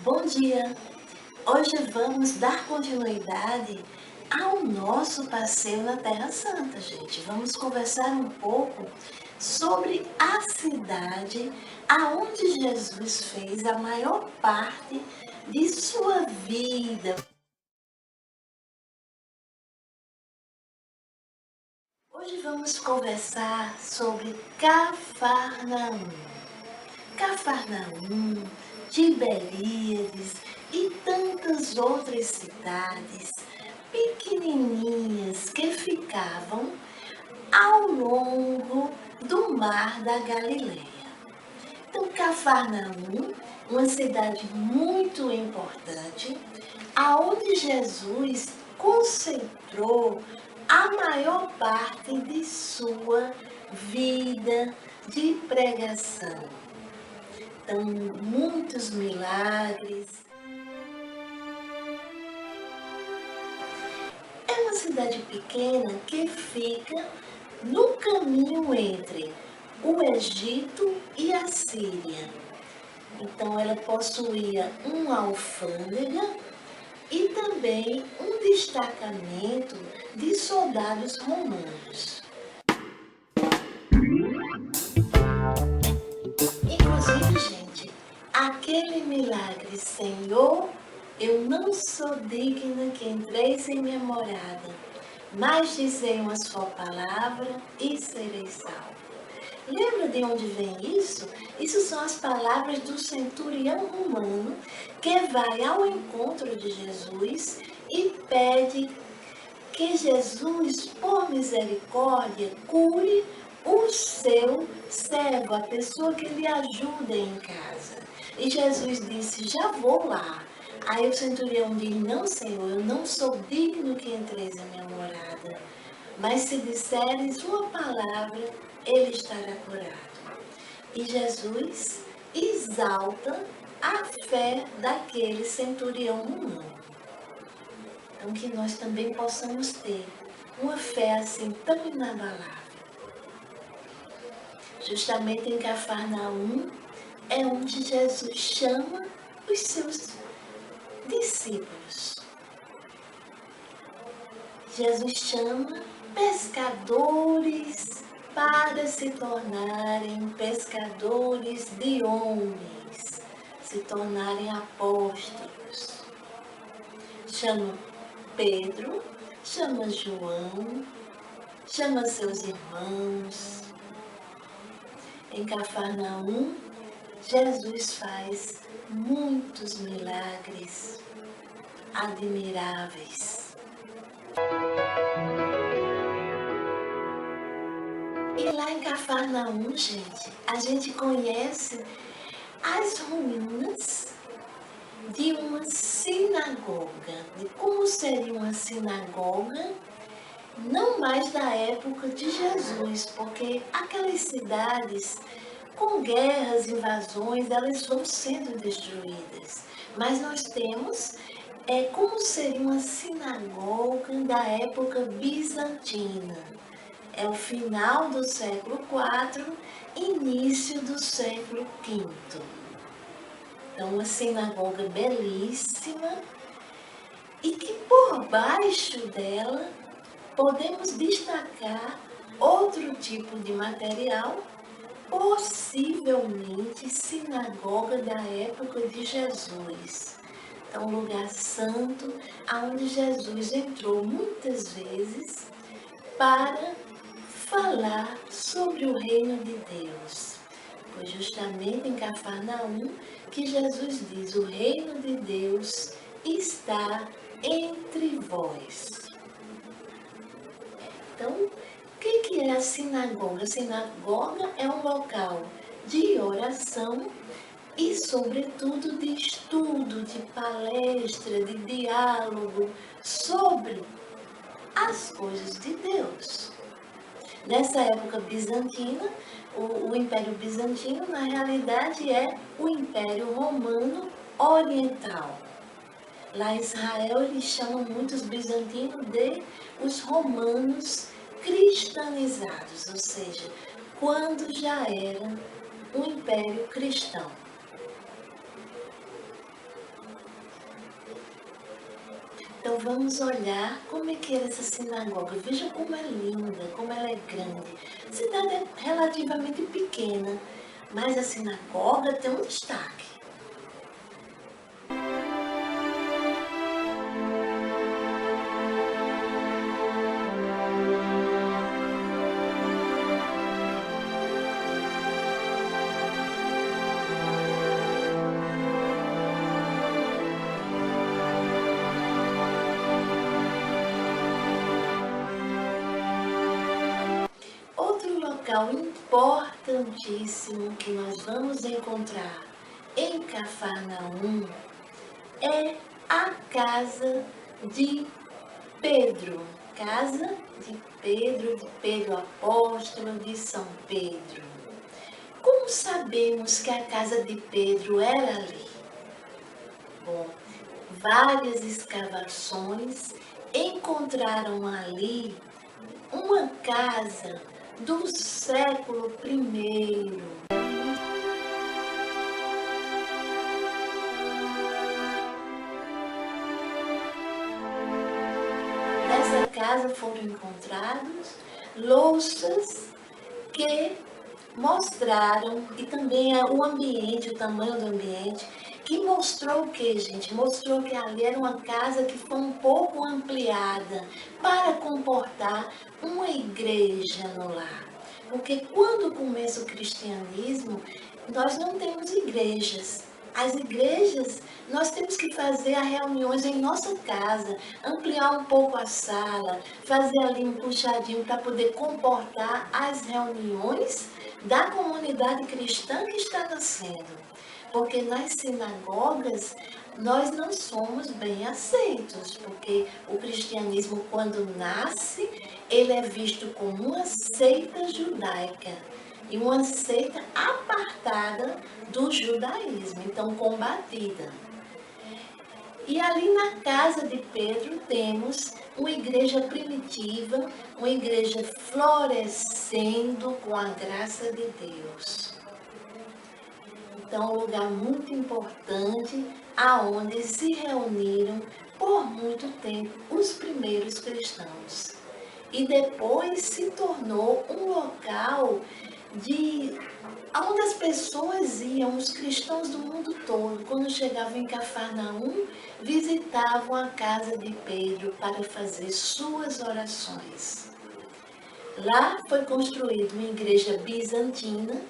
Bom dia! Hoje vamos dar continuidade ao nosso passeio na Terra Santa, gente. Vamos conversar um pouco sobre a cidade aonde Jesus fez a maior parte de sua vida. Hoje vamos conversar sobre Cafarnaum. Cafarnaum, Tiberíades e tantas outras cidades pequenininhas que ficavam ao longo do mar da Galileia. Então, Cafarnaum, uma cidade muito importante, aonde Jesus concentrou a maior parte de sua vida de pregação. Então, muitos milagres. É uma cidade pequena que fica no caminho entre o Egito e a Síria. Então, ela possuía uma alfândega e também um destacamento de soldados romanos. Inclusive, gente, aquele milagre, Senhor, eu não sou digna que entreis em minha morada, mas dizei uma só palavra e serei salvo. Lembra de onde vem isso? Isso são as palavras do centurião romano que vai ao encontro de Jesus e pede que Jesus, por misericórdia, cure o seu servo, a pessoa que lhe ajuda em casa. E Jesus disse, já vou lá. Aí o centurião diz, não, Senhor, eu não sou digno que entreis em minha morada, mas se disseres uma palavra, ele estará curado. E Jesus exalta a fé daquele centurião humano. Então, que nós também possamos ter uma fé assim tão inabalável. Justamente em Cafarnaum é onde Jesus chama os seus discípulos. Jesus chama pescadores para se tornarem pescadores de homens, se tornarem apóstolos. Chama Pedro, chama João, chama seus irmãos. Em Cafarnaum, Jesus faz muitos milagres admiráveis. E lá em Cafarnaum, gente, a gente conhece as ruínas de uma sinagoga, de como seria uma sinagoga, não mais da época de Jesus, porque aquelas cidades com guerras, invasões, elas vão sendo destruídas. Mas nós temos como seria uma sinagoga da época bizantina. É o final do século IV, início do século V. Então, uma sinagoga belíssima e que por baixo dela podemos destacar outro tipo de material, possivelmente sinagoga da época de Jesus. Então, lugar santo, aonde Jesus entrou muitas vezes para falar sobre o reino de Deus. Foi justamente em Cafarnaum que Jesus diz, o reino de Deus está entre vós. Então, o que é a sinagoga? A sinagoga é um local de oração e, sobretudo, de estudo, de palestra, de diálogo sobre as coisas de Deus. Nessa época bizantina, o Império Bizantino, na realidade, é o Império Romano Oriental. Lá em Israel, eles chamam muitos bizantinos de os romanos cristanizados, ou seja, quando já era um império cristão. vamos olhar como é que era essa sinagoga. Veja como é linda, como ela é grande. A cidade é relativamente pequena, mas a sinagoga tem um destaque. Outro local importantíssimo que nós vamos encontrar em Cafarnaum é a casa de Pedro. Casa de Pedro apóstolo, de São Pedro. Como sabemos que a casa de Pedro era ali? Bom, várias escavações encontraram ali uma casa do século I. Nessa casa foram encontrados louças que mostraram, e também o ambiente, o tamanho do ambiente, que mostrou o que, gente? Mostrou que ali era uma casa que foi um pouco ampliada para comportar uma igreja no lar. Porque quando começa o cristianismo, nós não temos igrejas. As igrejas, nós temos que fazer as reuniões em nossa casa, ampliar um pouco a sala, fazer ali um puxadinho para poder comportar as reuniões da comunidade cristã que está nascendo. Porque nas sinagogas nós não somos bem aceitos, porque o cristianismo, quando nasce, ele é visto como uma seita judaica e uma seita apartada do judaísmo, então combatida. E ali na casa de Pedro temos uma igreja primitiva, uma igreja florescendo com a graça de Deus. Então, um lugar muito importante, aonde se reuniram por muito tempo os primeiros cristãos. E depois se tornou um local onde as pessoas iam, os cristãos do mundo todo, quando chegavam em Cafarnaum, visitavam a casa de Pedro para fazer suas orações. Lá foi construída uma igreja bizantina,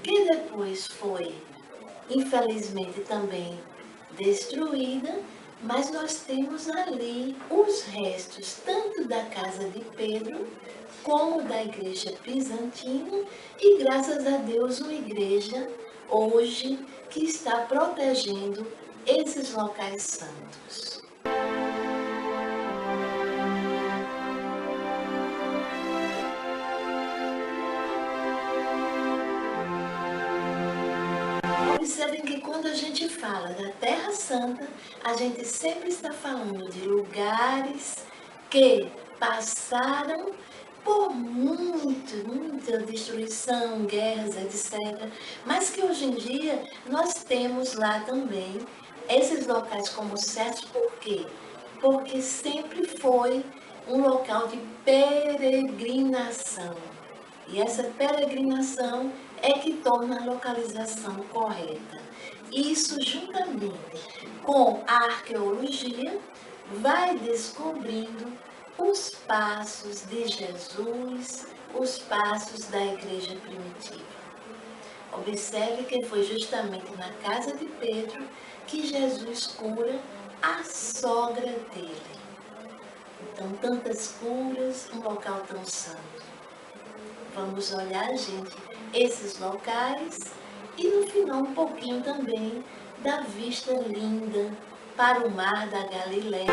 que depois foi, infelizmente, também destruída, mas nós temos ali os restos tanto da casa de Pedro como da igreja bizantina e, graças a Deus, uma igreja hoje que está protegendo esses locais santos. Observem que quando a gente fala da Terra Santa, a gente sempre está falando de lugares que passaram por muita destruição, guerras, etc. Mas que hoje em dia nós temos lá também esses locais como certos. Por quê? Porque sempre foi um local de peregrinação. E essa peregrinação é que torna a localização correta. Isso, juntamente com a arqueologia, vai descobrindo os passos de Jesus, os passos da igreja primitiva. Observe que foi justamente na casa de Pedro que Jesus cura a sogra dele. Então, tantas curas, um local tão santo. Vamos olhar, gente, esses locais e no final um pouquinho também da vista linda para o mar da Galileia.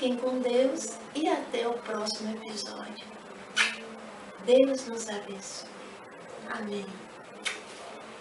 Fiquem com Deus e até o próximo episódio. Deus nos abençoe. Amém.